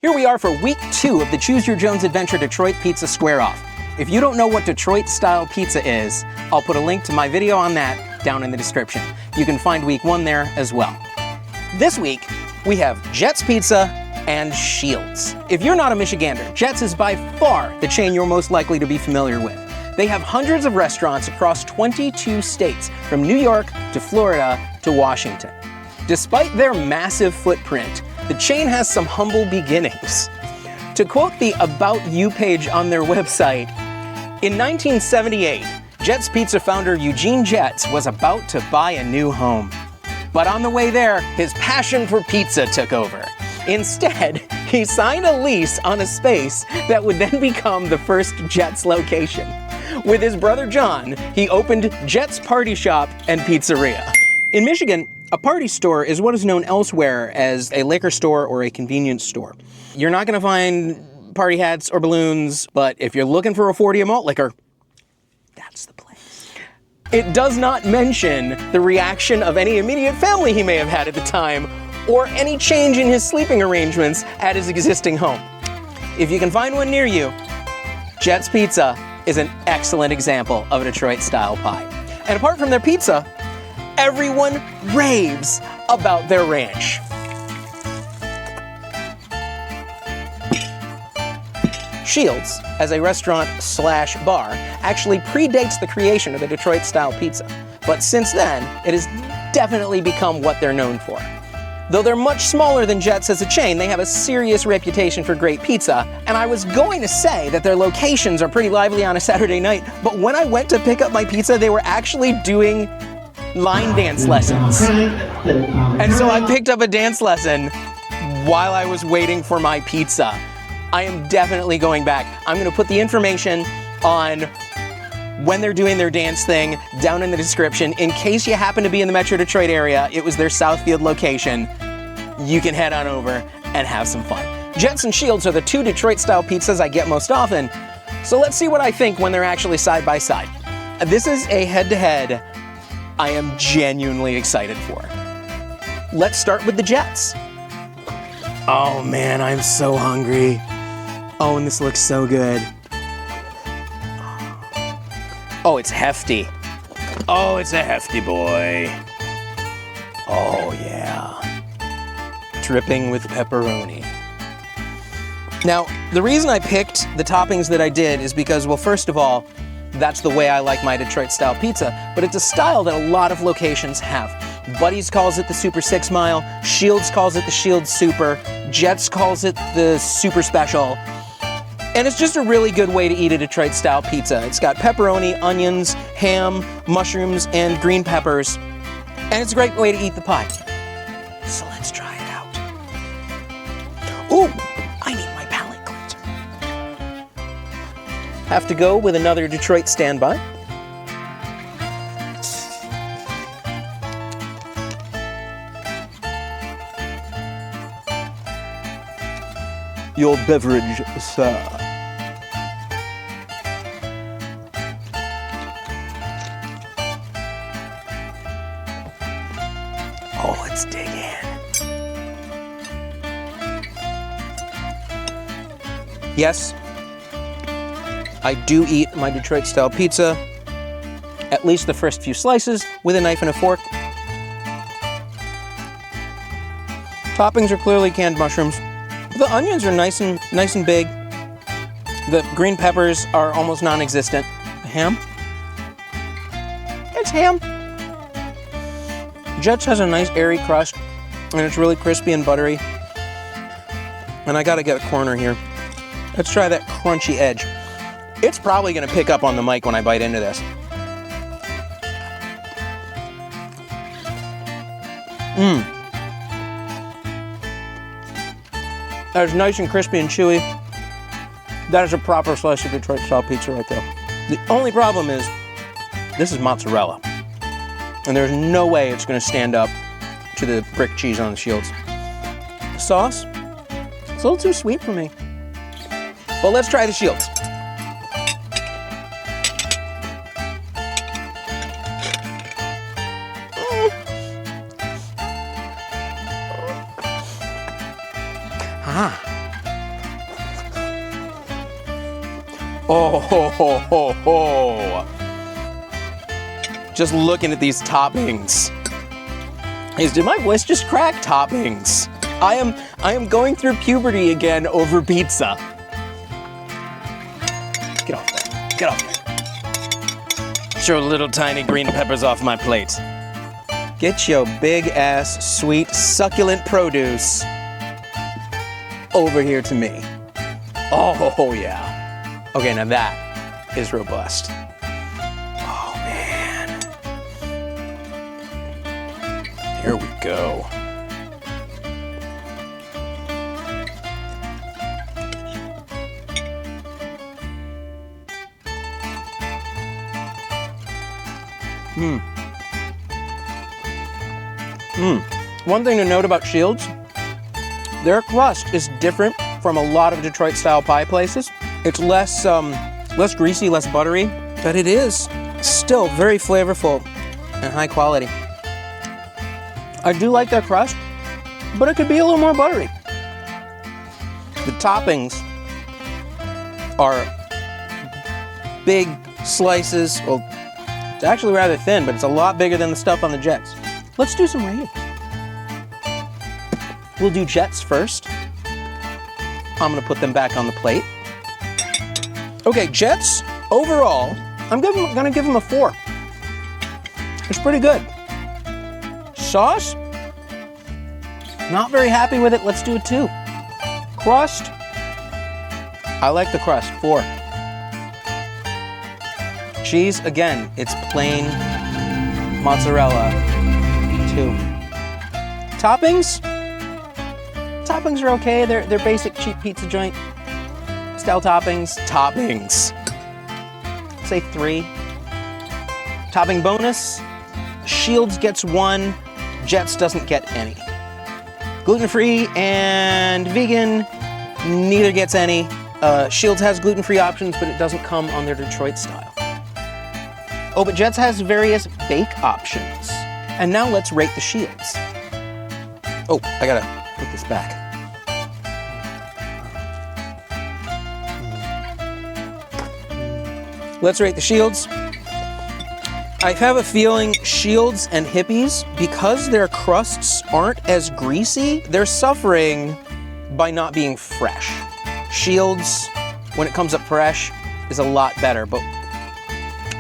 Here we are for week 2 of the Choose Your Jones Adventure Detroit Pizza Square Off. If you don't know what Detroit-style pizza is, I'll put a link to my video on that down in the description. You can find week 1 there as well. This week, we have Jets Pizza and Shields. If you're not a Michigander, Jets is by far the chain you're most likely to be familiar with. They have hundreds of restaurants across 22 states, from New York to Florida to Washington. Despite their massive footprint, the chain has some humble beginnings. To quote the About You page on their website, in 1978, Jets Pizza founder Eugene Jets was about to buy a new home. But on the way there, his passion for pizza took over. Instead, he signed a lease on a space that would then become the first Jets location. With his brother John, he opened Jets Party Shop and Pizzeria. In Michigan, a party store is what is known elsewhere as a liquor store or a convenience store. You're not gonna find party hats or balloons, but if you're looking for a 40 malt liquor, that's the place. It does not mention the reaction of any immediate family he may have had at the time, or any change in his sleeping arrangements at his existing home. If you can find one near you, Jets Pizza is an excellent example of a Detroit-style pie. And apart from their pizza, everyone raves about their ranch. Shields, as a restaurant/bar, actually predates the creation of the Detroit-style pizza. But since then, it has definitely become what they're known for. Though they're much smaller than Jets as a chain, they have a serious reputation for great pizza, and I was going to say that their locations are pretty lively on a Saturday night, but when I went to pick up my pizza, they were actually doing line dance lessons. And so I picked up a dance lesson while I was waiting for my pizza. I am definitely going back. I'm gonna put the information on when they're doing their dance thing down in the description. In case you happen to be in the Metro Detroit area, it was their Southfield location. You can head on over and have some fun. Jets and Shields are the 2 Detroit-style pizzas I get most often, so let's see what I think when they're actually side by side. This is a head-to-head I am genuinely excited for. Let's start with the Jets. Oh man, I'm so hungry. Oh, and this looks so good. Oh, it's hefty. Oh, it's a hefty boy. Oh yeah. Dripping with pepperoni. Now, the reason I picked the toppings that I did is because, well, first of all, that's the way I like my Detroit-style pizza, but it's a style that a lot of locations have. Buddy's calls it the Super 6 Mile, Shields calls it the Shield Super, Jets calls it the Super Special, and it's just a really good way to eat a Detroit-style pizza. It's got pepperoni, onions, ham, mushrooms, and green peppers, and it's a great way to eat the pie. So let's try it out. Ooh, I need my palate cleanser. Have to go with another Detroit standby. Your beverage, sir. Oh, let's dig in. Yes, I do eat my Detroit-style pizza, at least the first few slices, with a knife and a fork. Toppings are clearly canned mushrooms. The onions are nice and big. The green peppers are almost non-existent. The ham? It's ham. Jets has a nice airy crust, and it's really crispy and buttery. And I gotta get a corner here. Let's try that crunchy edge. It's probably gonna pick up on the mic when I bite into this. That is nice and crispy and chewy. That is a proper slice of Detroit-style pizza right there. The only problem is, this is mozzarella. And there's no way it's gonna stand up to the brick cheese on the Shields. The sauce, it's a little too sweet for me. But let's try the Shields. Oh, ho, ho, ho, ho. Just looking at these toppings. Did my voice just crack? Toppings. I am going through puberty again over pizza. Get off there. Get off there. Show little tiny green peppers off my plate. Get your big ass, sweet, succulent produce over here to me. Oh yeah. Okay, now that is robust. Oh man. Here we go. One thing to note about Shields, their crust is different from a lot of Detroit-style pie places. It's less greasy, less buttery, but it is still very flavorful and high quality. I do like their crust, but it could be a little more buttery. The toppings are big slices. Well, it's actually rather thin, but it's a lot bigger than the stuff on the Jets. Let's do some rating. We'll do Jets first. I'm gonna put them back on the plate. Okay, Jets, overall, I'm gonna give them a 4. It's pretty good. Sauce, not very happy with it, let's do a 2. Crust, I like the crust, 4. Cheese, again, it's plain mozzarella, 2. Toppings are okay. They're basic cheap pizza joint style toppings. Say 3. Topping bonus, Shields gets 1, Jets doesn't get any. Gluten-free and vegan, neither gets any. Shields has gluten-free options, but it doesn't come on their Detroit style. Oh, but Jets has various bake options. And now let's rate the Shields. Oh, I gotta put this back. Let's rate the Shields. I have a feeling Shields and Hippies, because their crusts aren't as greasy, they're suffering by not being fresh. Shields, when it comes up fresh, is a lot better, but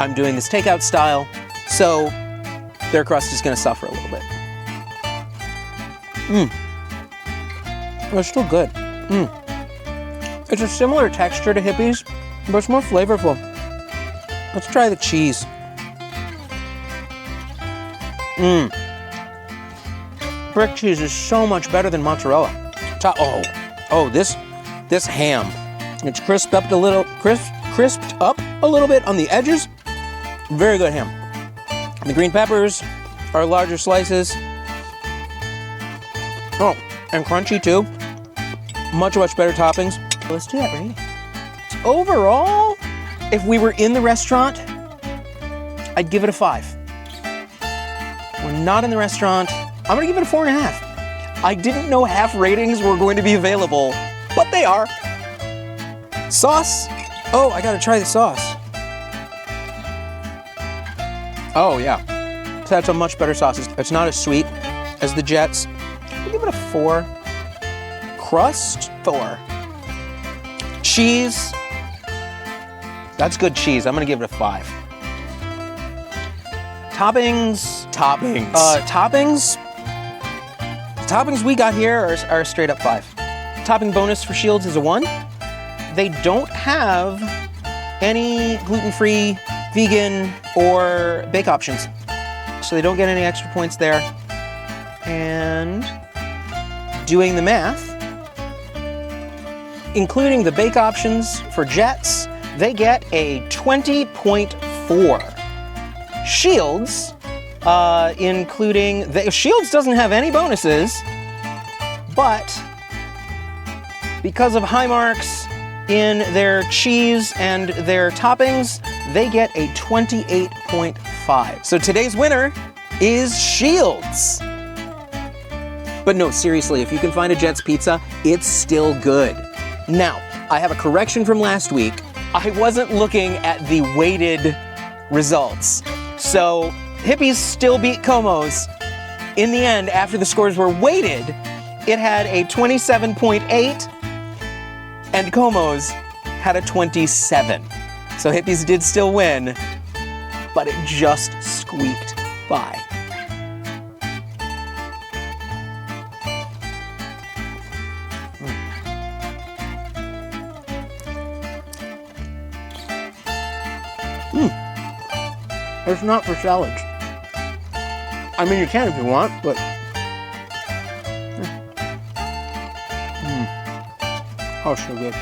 I'm doing this takeout style, so their crust is gonna suffer a little bit. It's still good. It's a similar texture to Hippies, but it's more flavorful. Let's try the cheese. Brick cheese is so much better than mozzarella. This ham. It's crisped up a little bit on the edges. Very good ham. The green peppers are larger slices. Oh, and crunchy too. Much better toppings. Let's do that, right? Overall, if we were in the restaurant, I'd give it a 5. We're not in the restaurant. I'm gonna give it a 4.5. I didn't know half ratings were going to be available, but they are. Sauce. Oh, I gotta try the sauce. Oh yeah, that's a much better sauce. It's not as sweet as the Jets. I'll give it a 4. Crust, 4. Cheese. That's good cheese. I'm gonna give it a 5. Toppings. The toppings we got here are a straight up 5. Topping bonus for Shields is a 1. They don't have any gluten-free, vegan, or bake options, so they don't get any extra points there. And doing the math, including the bake options for Jets, they get a 20.4. Shields, Shields doesn't have any bonuses, but because of high marks in their cheese and their toppings, they get a 28.5. So today's winner is Shields. But no, seriously, if you can find a Jets pizza, it's still good. Now, I have a correction from last week. I wasn't looking at the weighted results. So Hippies still beat Como's. In the end, after the scores were weighted, it had a 27.8 and Como's had a 27. So Hippies did still win, but it just squeaked by. It's not for salads. I mean, you can if you want, but... Oh, so good.